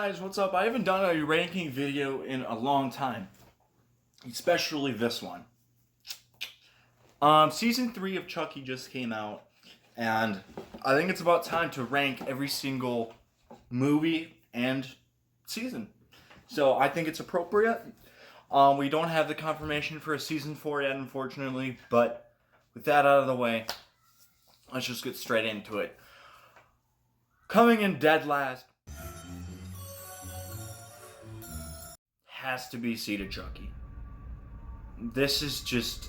Guys, what's up? I haven't done a ranking video in a long time, especially this one. Season 3 of Chucky just came out, and I think it's about time to rank every single movie and season. So I think it's appropriate. We don't have the confirmation for a season 4 yet, unfortunately, but with that out of the way, let's just get straight into it. Coming in dead last has to be Seed of Chucky. This is just...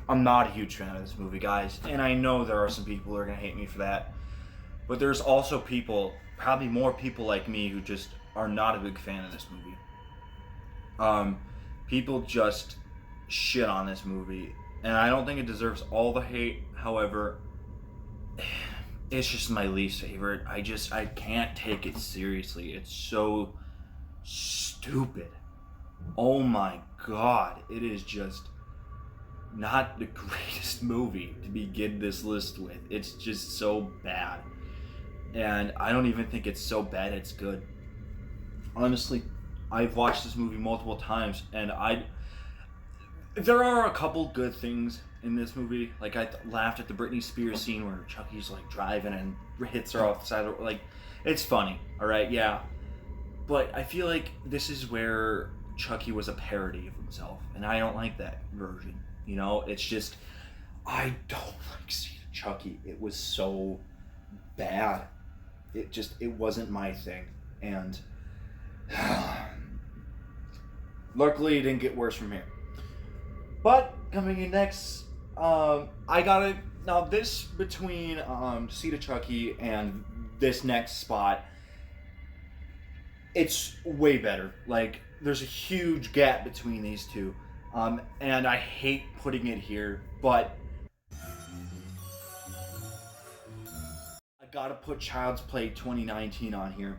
I'm not a huge fan of this movie, guys, and I know there are some people who are going to hate me for that, but there's also people, probably more people like me, who just are not a big fan of this movie. People just shit on this movie, and I don't think it deserves all the hate. However, it's just my least favorite. I can't take it seriously. It's so stupid. Oh my god. It is just not the greatest movie to begin this list with. It's just so bad. And I don't even think it's so bad it's good. Honestly, I've watched this movie multiple times, and there are a couple good things in this movie. Like, I laughed at the Britney Spears scene where Chucky's like driving and hits her off the side of the, like, it's funny, alright, yeah. But I feel like this is where Chucky was a parody of himself, and I don't like that version. You know, it's just, I don't like seeing Chucky. It was so bad. It wasn't my thing. And luckily it didn't get worse from here. But coming in next, now this between Seed of Chucky and this next spot, it's way better. Like, there's a huge gap between these two. And I hate putting it here, but I gotta put Child's Play 2019 on here.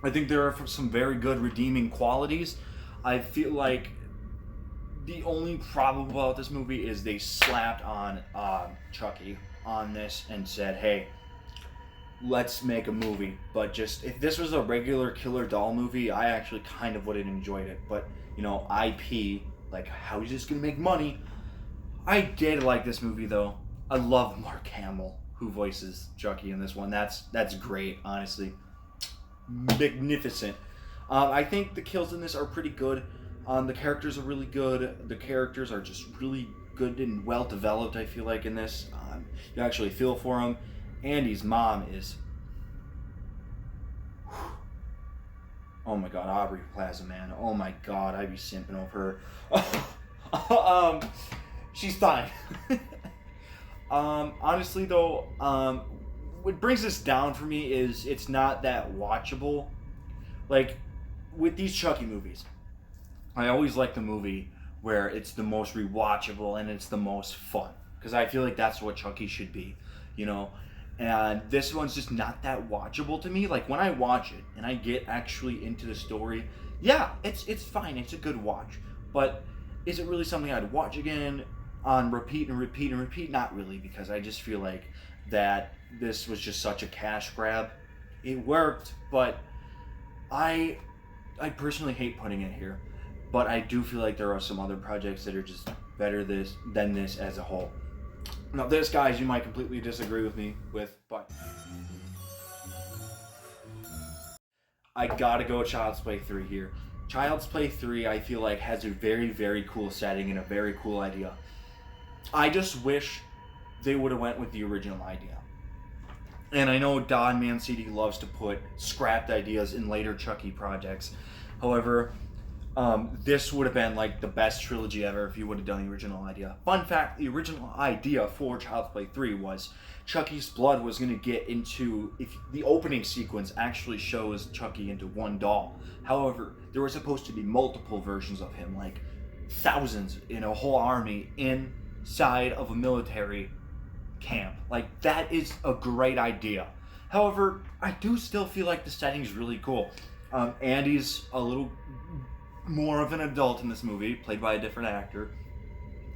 I think there are some very good redeeming qualities. I feel like the only problem about this movie is they slapped on Chucky on this and said, hey, let's make a movie. But just, if this was a regular killer doll movie, I actually kind of would have enjoyed it. But, you know, IP, like, how is this gonna make money? I did like this movie, though. I love Mark Hamill, who voices Chucky in this one. That's great, honestly. Magnificent. I think the kills in this are pretty good. The characters are really good. The characters are just really good and well developed, I feel like, in this. You actually feel for them. Andy's mom is... Oh my god, Aubrey Plaza, man. Oh my god, I'd be simping over her. She's fine. Honestly, though, what brings this down for me is it's not that watchable. Like, with these Chucky movies, I always like the movie where it's the most rewatchable and it's the most fun. Because I feel like that's what Chucky should be, you know? And this one's just not that watchable to me. Like, when I watch it and I get actually into the story, yeah, it's fine. It's a good watch. But is it really something I'd watch again on repeat and repeat and repeat? Not really, because I just feel like that this was just such a cash grab. It worked, but I personally hate putting it here. But I do feel like there are some other projects that are just better than this as a whole. Now, this, guys, you might completely disagree with me with, but I gotta go Child's Play 3 here. Child's Play 3, I feel like, has a very, very cool setting and a very cool idea. I just wish they would have went with the original idea. And I know Don Mancini loves to put scrapped ideas in later Chucky projects. However, this would have been like the best trilogy ever if you would have done the original idea. Fun fact, the original idea for Child's Play 3 was Chucky's blood was going to get into, if the opening sequence actually shows Chucky into one doll. However, there were supposed to be multiple versions of him, like thousands in a whole army inside of a military camp. Like, that is a great idea. However, I do still feel like the setting's really cool. Andy's a little more of an adult in this movie, played by a different actor,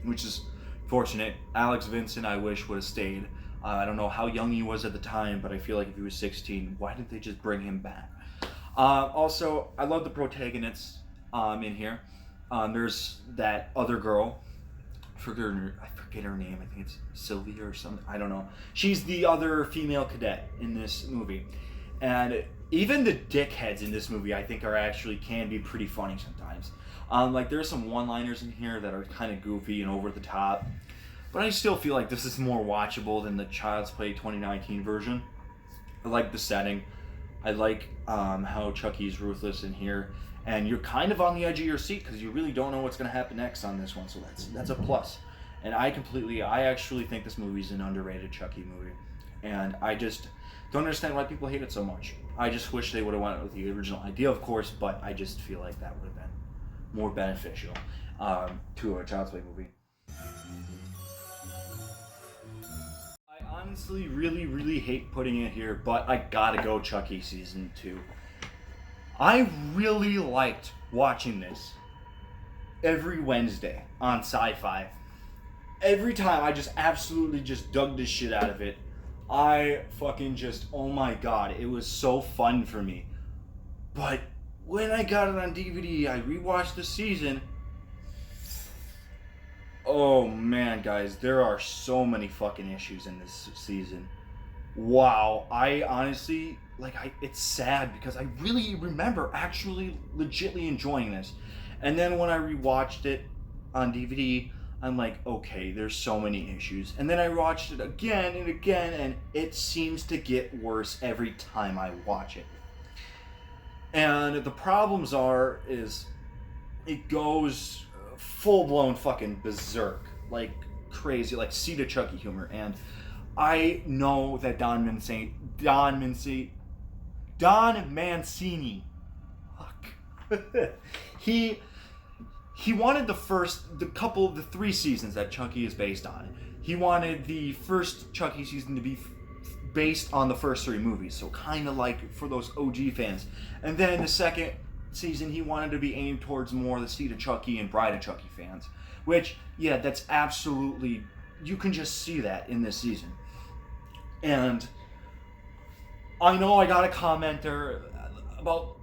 which is fortunate. Alex Vincent, I wish, would have stayed. I don't know how young he was at the time, but I feel like if he was 16, why didn't they just bring him back? Also, I love the protagonists in here. There's that other girl. I forget her name. I think it's Sylvia or something. I don't know. She's the other female cadet in this movie. And even the dickheads in this movie, I think, can be pretty funny sometimes. Like, there's some one-liners in here that are kind of goofy and over the top. But I still feel like this is more watchable than the Child's Play 2019 version. I like the setting. I like how Chucky's ruthless in here. And you're kind of on the edge of your seat because you really don't know what's going to happen next on this one. So that's a plus. And I actually think this movie is an underrated Chucky movie. And I just don't understand why people hate it so much. I just wish they would have went with the original idea, of course, but I just feel like that would have been more beneficial to a Child's Play movie. I honestly really hate putting it here, but I gotta go Chucky Season 2. I really liked watching this every Wednesday on Sci-Fi. Every time I just absolutely just dug the shit out of it. I fucking just, oh my god, it was so fun for me. But when I got it on DVD, I rewatched the season. Oh man, guys, there are so many fucking issues in this season. Wow, I honestly, it's sad because I really remember actually legitly enjoying this. And then when I rewatched it on DVD, I'm like, okay, there's so many issues. And then I watched it again and again, and it seems to get worse every time I watch it. And the problems is it goes full-blown fucking berserk, like crazy, like Seed of Chucky humor. And I know that Don Mancini, fuck, he wanted the 3 seasons that Chucky is based on. He wanted the first Chucky season to be based on the first 3 movies, so kind of like for those OG fans. And then the second season, he wanted to be aimed towards more the Seed of Chucky and Bride of Chucky fans. Which, yeah, that's absolutely, you can just see that in this season. And I know I got a commenter about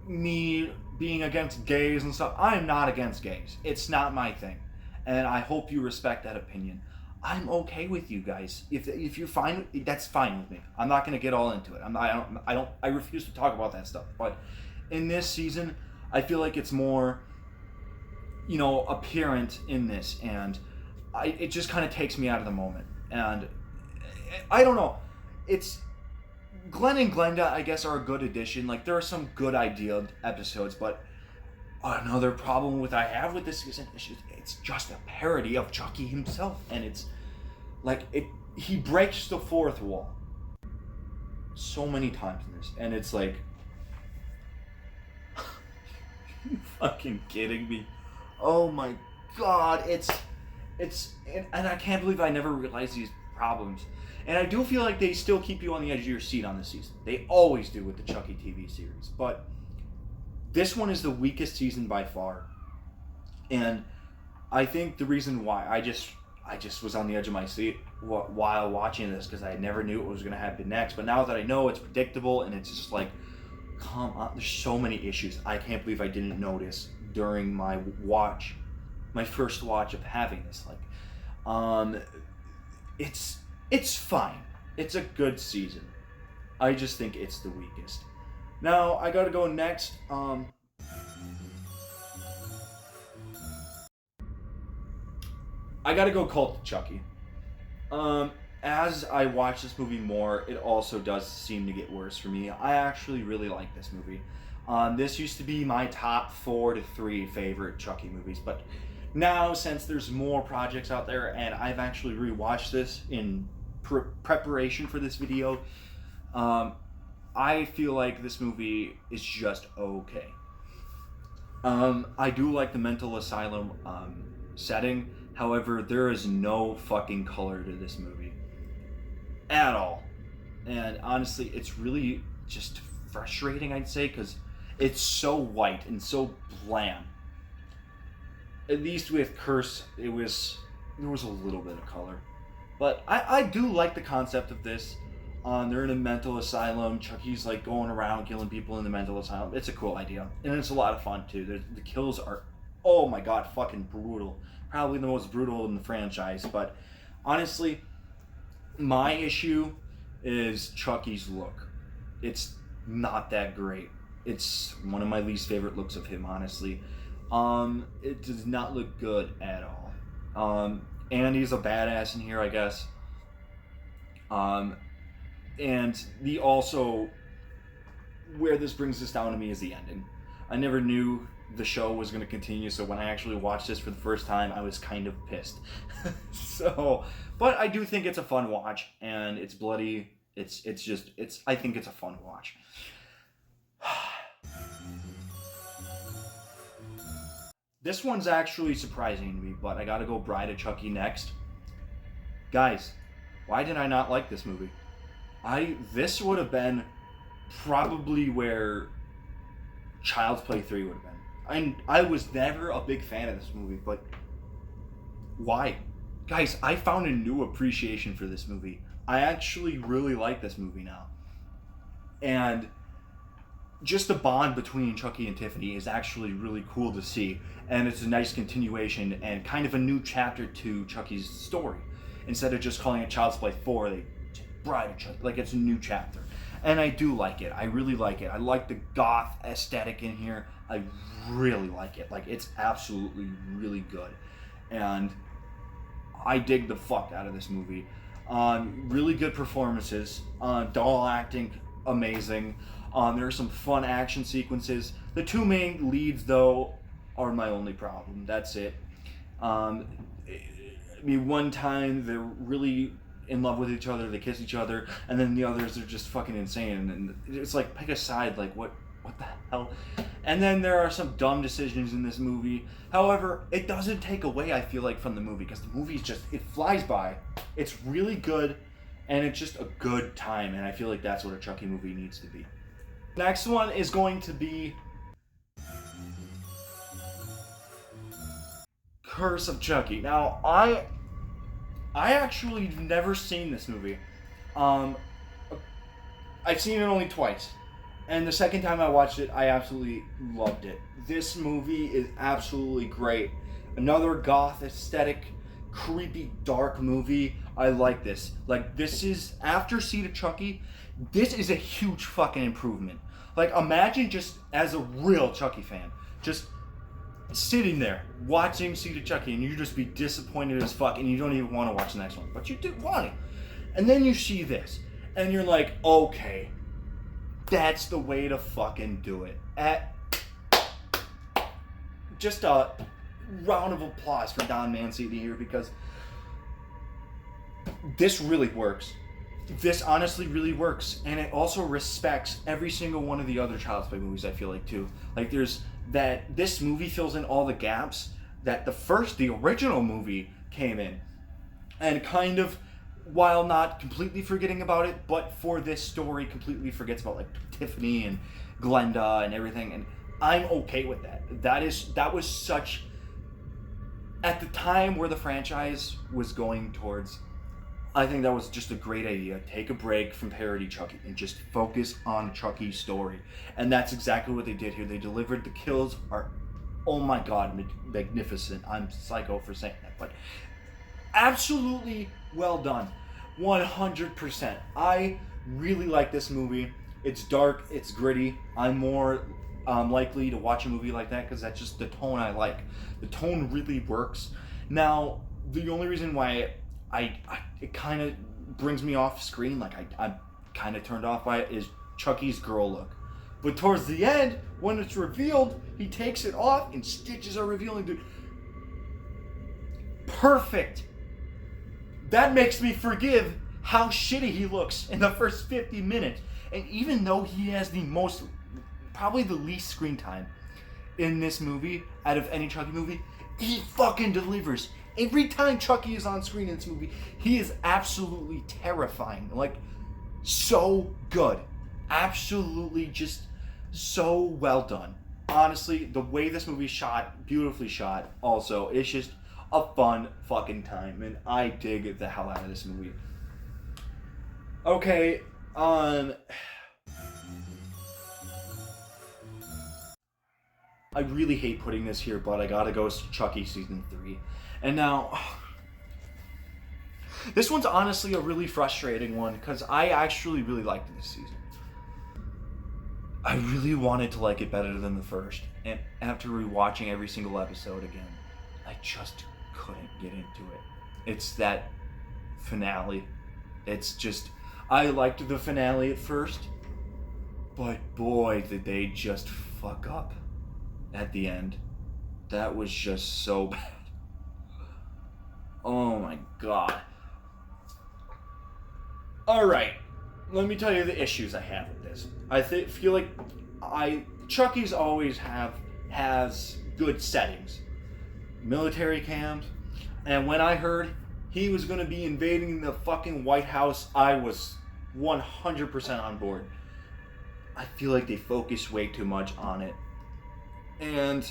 me being against gays and stuff. I am not against gays. It's not my thing. And I hope you respect that opinion. I'm okay with you guys. If you're fine, that's fine with me. I'm not going to get all into it. I refuse to talk about that stuff. But in this season, I feel like it's more, apparent in this, and it just kind of takes me out of the moment. And I don't know. It's Glenn and Glenda, I guess, are a good addition. Like, there are some good idea episodes, but another problem I have with this season is it's just a parody of Chucky himself, and it's like he breaks the fourth wall so many times in this, and it's like, you fucking kidding me? Oh my god, it's and I can't believe I never realized these problems. And I do feel like they still keep you on the edge of your seat on this season. They always do with the Chucky TV series. But this one is the weakest season by far. And I think the reason why I just was on the edge of my seat while watching this, because I never knew what was going to happen next. But now that I know, it's predictable, and it's just like, come on, there's so many issues. I can't believe I didn't notice during my first watch of having this. It's fine. It's a good season. I just think it's the weakest. Now, I gotta go next. I gotta go Cult of Chucky. As I watch this movie more, it also does seem to get worse for me. I actually really like this movie. This used to be my top 4 to 3 favorite Chucky movies, but now, since there's more projects out there, and I've actually rewatched this in preparation for this video, I feel like this movie is just okay. I do like the mental asylum setting. However, there is no fucking color to this movie at all. And honestly, it's really just frustrating, I'd say, because it's so white and so bland. At least with Curse, there was a little bit of color. But I do like the concept of this. They're in a mental asylum. Chucky's like going around killing people in the mental asylum. It's a cool idea, and it's a lot of fun too. The kills are, oh my god, fucking brutal. Probably the most brutal in the franchise. But honestly, my issue is Chucky's look. It's not that great. It's one of my least favorite looks of him, honestly. It does not look good at all. Andy's a badass in here, I guess. Um, and the also where this brings this down to me is the ending. I never knew the show was going to continue, so when I actually watched this for the first time, I was kind of pissed. So, but I do think it's a fun watch, and it's bloody. I think it's a fun watch. This one's actually surprising to me, but I gotta go Bride of Chucky next. Guys, why did I not like this movie? This would have been probably where Child's Play 3 would have been. I was never a big fan of this movie, but why? Guys, I found a new appreciation for this movie. I actually really like this movie now. And just the bond between Chucky and Tiffany is actually really cool to see. And it's a nice continuation and kind of a new chapter to Chucky's story. Instead of just calling it Child's Play 4, they Bride of Chucky. Like, it's a new chapter. And I do like it. I really like it. I like the goth aesthetic in here. I really like it. Like, it's absolutely really good. And I dig the fuck out of this movie. Really good performances. Doll acting, amazing. There are some fun action sequences. The two main leads, though, are my only problem. That's it. I mean, one time they're really in love with each other, they kiss each other, and then the others are just fucking insane. And it's like, pick a side, like, what the hell? And then there are some dumb decisions in this movie. However, it doesn't take away, I feel like, from the movie, because the movie's just, it flies by. It's really good, and it's just a good time, and I feel like that's what a Chucky movie needs to be. Next one is going to be Curse of Chucky. Now, I actually never seen this movie. I've seen it only twice. And the second time I watched it, I absolutely loved it. This movie is absolutely great. Another goth aesthetic, creepy, dark movie. I like this. Like, this is, after Seed of Chucky, this is a huge fucking improvement. Like, imagine just as a real Chucky fan, just sitting there watching Seed of Chucky, and you just be disappointed as fuck, and you don't even want to watch the next one, but you do want it. And then you see this, and you're like, okay, that's the way to fucking do it. Just a round of applause for Don Mancini here, because this really works. This honestly really works, and it also respects every single one of the other Child's Play movies, I feel like, too. Like, this movie fills in all the gaps that the original movie came in. And kind of, while not completely forgetting about it, but for this story completely forgets about, like, Tiffany and Glenda and everything, and I'm okay with that. That was such, at the time where the franchise was going towards, I think that was just a great idea. Take a break from parody Chucky and just focus on Chucky's story. And that's exactly what they did here. They delivered. The kills are, oh my god, magnificent. I'm psycho for saying that, but absolutely well done. 100%. I really like this movie. It's dark, it's gritty. I'm more likely to watch a movie like that because that's just the tone I like. The tone really works. Now, the only reason why it kind of brings me off screen, like I'm kind of turned off by it, is Chucky's girl look. But towards the end, when it's revealed, he takes it off and stitches are revealing, dude. Perfect. That makes me forgive how shitty he looks in the first 50 minutes. And even though he has probably the least screen time in this movie out of any Chucky movie, he fucking delivers. Every time Chucky is on screen in this movie, he is absolutely terrifying. Like, so good. Absolutely just so well done. Honestly, the way this movie's shot, beautifully shot also, it's just a fun fucking time, and I dig the hell out of this movie. Okay, I really hate putting this here, but I gotta go to Chucky season 3. And now, this one's honestly a really frustrating one because I actually really liked this season. I really wanted to like it better than the first, and after rewatching every single episode again, I just couldn't get into it. It's that finale. It's just, I liked the finale at first, but boy, did they just fuck up at the end. That was just so bad. Oh my god. Alright, let me tell you the issues I have with this. I feel like Chucky's always has good settings. Military camps, and when I heard he was going to be invading the fucking White House, I was 100% on board. I feel like they focus way too much on it. And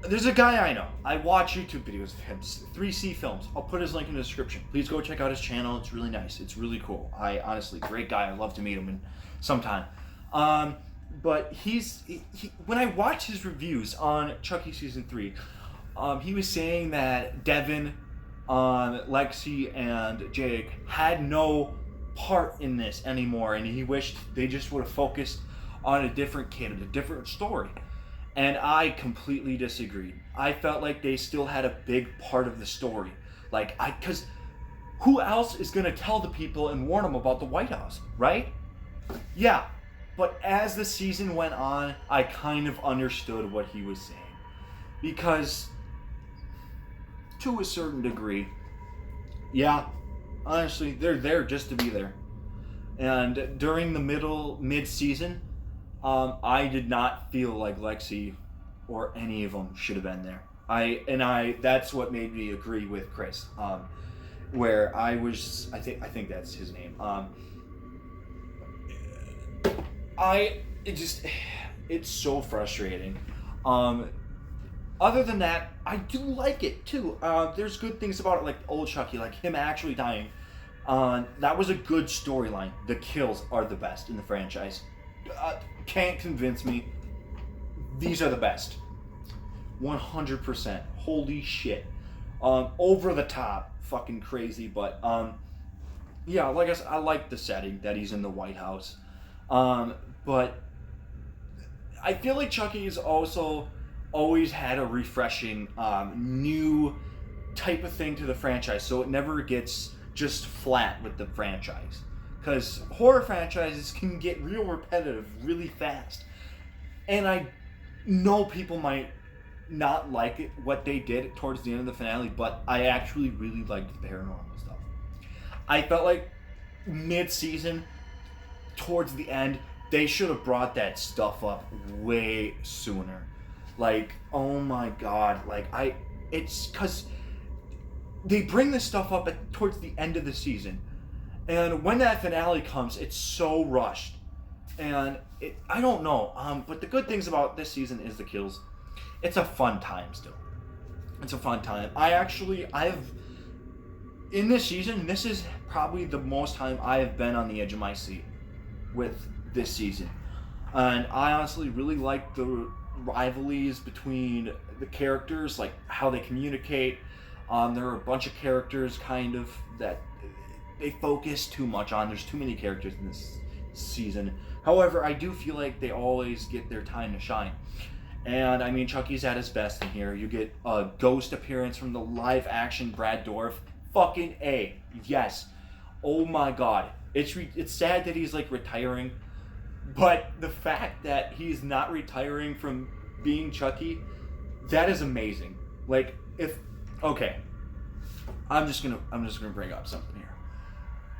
there's a guy I know. I watch YouTube videos of him, 3C Films. I'll put his link in the description. Please go check out his channel. It's really nice. It's really cool. I honestly, great guy. I'd love to meet him in sometime. But when I watched his reviews on Chucky season 3, he was saying that Devin, Lexi, and Jake had no part in this anymore, and he wished they just would have focused on a different kid and a different story. And I completely disagreed. I felt like they still had a big part of the story. Because who else is going to tell the people and warn them about the White House, right? Yeah, but as the season went on, I kind of understood what he was saying. Because, to a certain degree, yeah, honestly, they're there just to be there. And during the mid-season, I did not feel like Lexi or any of them should have been there. That's what made me agree with Chris. Where I think that's his name. It's so frustrating. Other than that, I do like it too. There's good things about it, like old Chucky, like him actually dying. That was a good storyline. The kills are the best in the franchise. Can't convince me. These are the best. 100%. Holy shit. Over the top. Fucking crazy. But, yeah, like I said, I like the setting that he's in the White House. But I feel like Chucky has also always had a refreshing, new type of thing to the franchise. So it never gets just flat with the franchise. Because horror franchises can get real repetitive really fast. And I know people might not like it, what they did towards the end of the finale, but I actually really liked the paranormal stuff. I felt like mid-season, towards the end, they should have brought that stuff up way sooner. Like, oh my god, it's because they bring this stuff up towards the end of the season. And when that finale comes, it's so rushed. And I don't know. But the good things about this season is the kills. It's a fun time still. It's a fun time. In this season, this is probably the most time I have been on the edge of my seat with this season. And I honestly really like the rivalries between the characters, like how they communicate. There are a bunch of characters kind of that they focus too much on. There's too many characters in this season. However, I do feel like they always get their time to shine. And I mean, Chucky's at his best in here. You get a ghost appearance from the live action Brad Dourif. Fucking A. Yes. Oh my god. It's sad that he's like retiring. But the fact that he's not retiring from being Chucky, that is amazing. Okay. I'm just gonna bring up something here.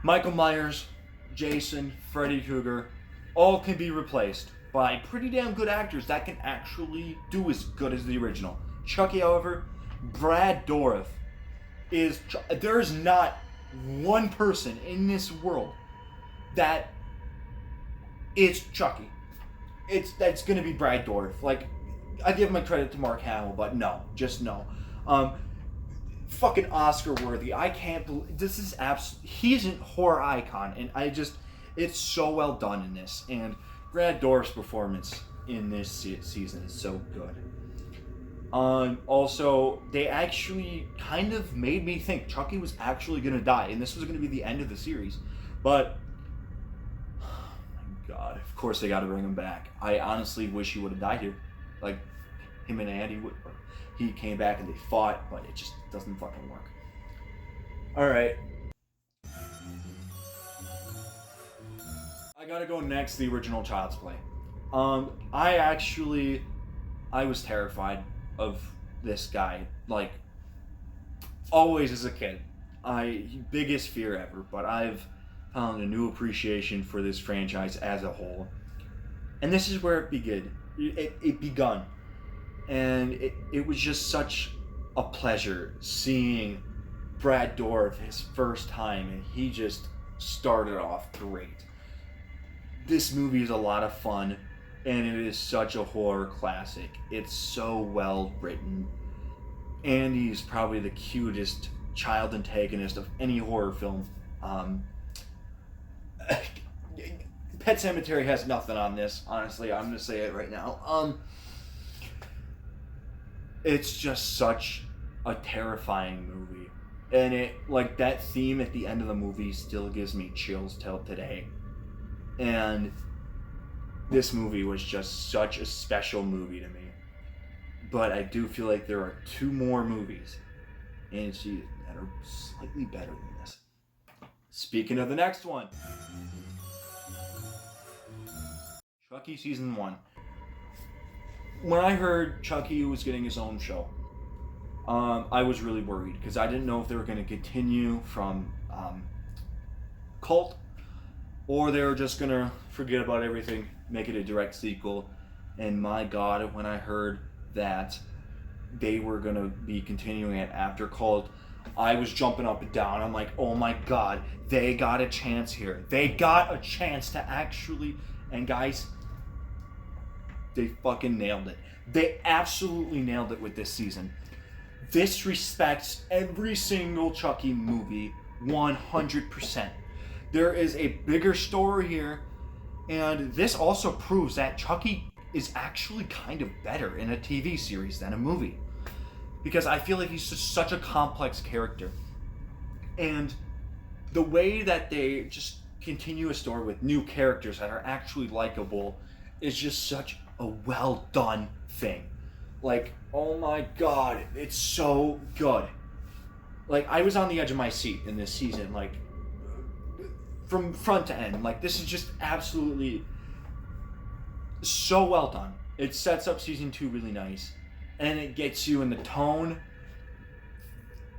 Michael Myers, Jason, Freddy Krueger, all can be replaced by pretty damn good actors that can actually do as good as the original. Chucky, however, Brad Dourif there's not one person in this world that is Chucky. That's gonna be Brad Dourif. Like, I give my credit to Mark Hamill, but no, just no. Um, Fucking Oscar worthy. I can't believe this is he's a horror icon, and it's so well done in this. And Brad Dourif's performance in this season is so good. Also, they actually kind of made me think Chucky was actually gonna die, and this was gonna be the end of the series. But oh my God, of course they got to bring him back. I honestly wish he would have died here, like him and Andy would. He came back and they fought, but it just doesn't fucking work. All right. I gotta go next. The original Child's Play. I was terrified of this guy, like always as a kid. Biggest fear ever, but I've found a new appreciation for this franchise as a whole, and this is where it began. It begun, and it was just such a pleasure seeing Brad Dourif his first time, and he just started off great. This movie is a lot of fun, and it is such a horror classic. It's so well written. Andy's probably the cutest child antagonist of any horror film. Pet Sematary has nothing on this, honestly. I'm gonna say it right now. It's just such a terrifying movie, and that theme at the end of the movie still gives me chills till today. And this movie was just such a special movie to me. But I do feel like there are 2 more movies in season that are slightly better than this. Speaking of the next one, Chucky Season 1. When I heard Chucky was getting his own show, I was really worried because I didn't know if they were going to continue from Cult, or they were just going to forget about everything, make it a direct sequel. And my God, when I heard that they were going to be continuing it after Cult, I was jumping up and down. I'm like, oh my God, they got a chance here. They got a chance to actually, and guys, they fucking nailed it. They absolutely nailed it with this season. This respects every single Chucky movie 100%. There is a bigger story here, and this also proves that Chucky is actually kind of better in a TV series than a movie. Because I feel like he's just such a complex character. And the way that they just continue a story with new characters that are actually likable is just such a well done thing. Like, oh my God, it's so good. Like, I was on the edge of my seat in this season, like, from front to end. Like, this is just absolutely so well done. It sets up season 2 really nice, and it gets you in the tone,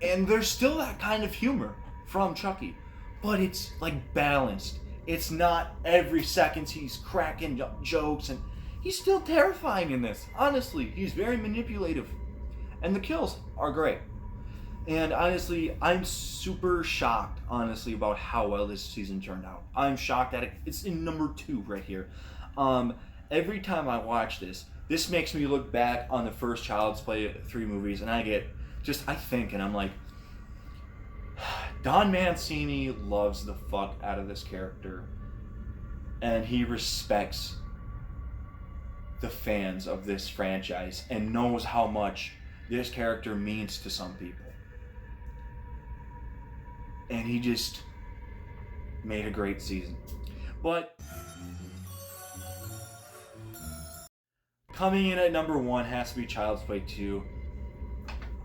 and there's still that kind of humor from Chucky, but it's like balanced. It's not every second he's cracking jokes, and he's still terrifying in this. Honestly, he's very manipulative, and the kills are great. And honestly, I'm super shocked, honestly, about how well this season turned out. I'm shocked that it's in number 2 right here. Every time I watch this makes me look back on the first Child's Play 3 movies, and I think, and I'm like, Don Mancini loves the fuck out of this character, and he respects the fans of this franchise and knows how much this character means to some people. And he just made a great season. But coming in at number 1 has to be Child's Play 2.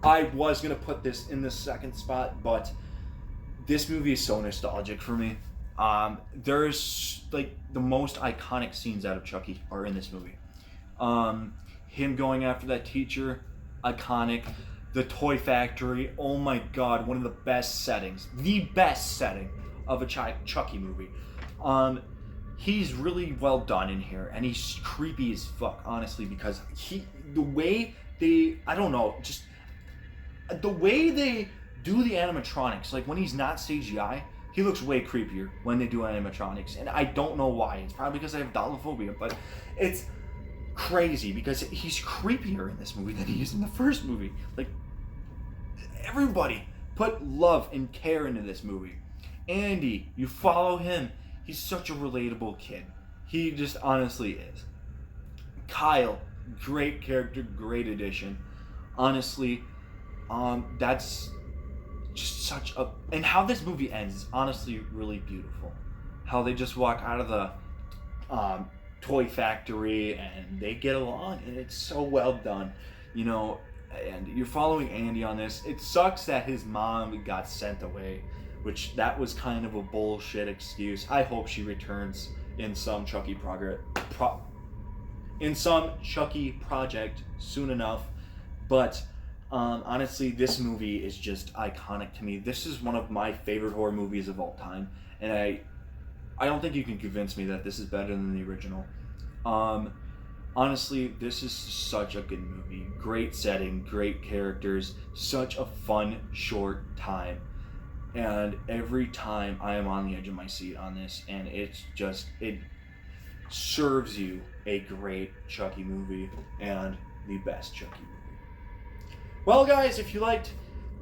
I was going to put this in the second spot, but this movie is so nostalgic for me. There's like the most iconic scenes out of Chucky are in this movie. Him going after that teacher, iconic. The toy factory, oh my God, one of the best settings. The best setting of a Chucky movie. He's really well done in here, and he's creepy as fuck, honestly, because the way they do the animatronics, like when he's not CGI, he looks way creepier when they do animatronics, and I don't know why. It's probably because I have dolophobia, but it's crazy because he's creepier in this movie than he is in the first movie. Like, everybody put love and care into this movie. Andy, you follow him. He's such a relatable kid. He just honestly is. Kyle, great character, great addition. Honestly, that's just such a... And how this movie ends is honestly really beautiful. How they just walk out of the toy factory and they get along, and it's so well done. You know, and you're following Andy on this. It sucks that his mom got sent away, which that was kind of a bullshit excuse. I hope she returns in some Chucky project soon enough. But honestly, this movie is just iconic to me. This is one of my favorite horror movies of all time, and I don't think you can convince me that this is better than the original. Honestly, this is such a good movie. Great setting, great characters, such a fun, short time. And every time I am on the edge of my seat on this, and it serves you a great Chucky movie and the best Chucky movie. Well, guys, if you liked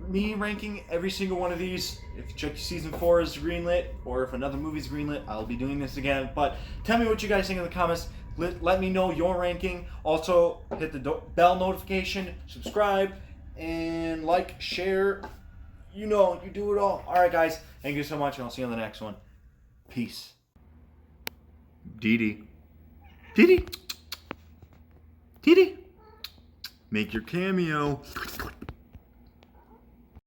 me ranking every single one of these, if Chucky Season 4 is greenlit, or if another movie's greenlit, I'll be doing this again. But tell me what you guys think in the comments. Let me know your ranking. Also, hit the bell notification, subscribe, and like, share. You know, you do it all. Alright, guys. Thank you so much, and I'll see you on the next one. Peace. Dee Dee. Dee Dee. Dee Dee. Make your cameo.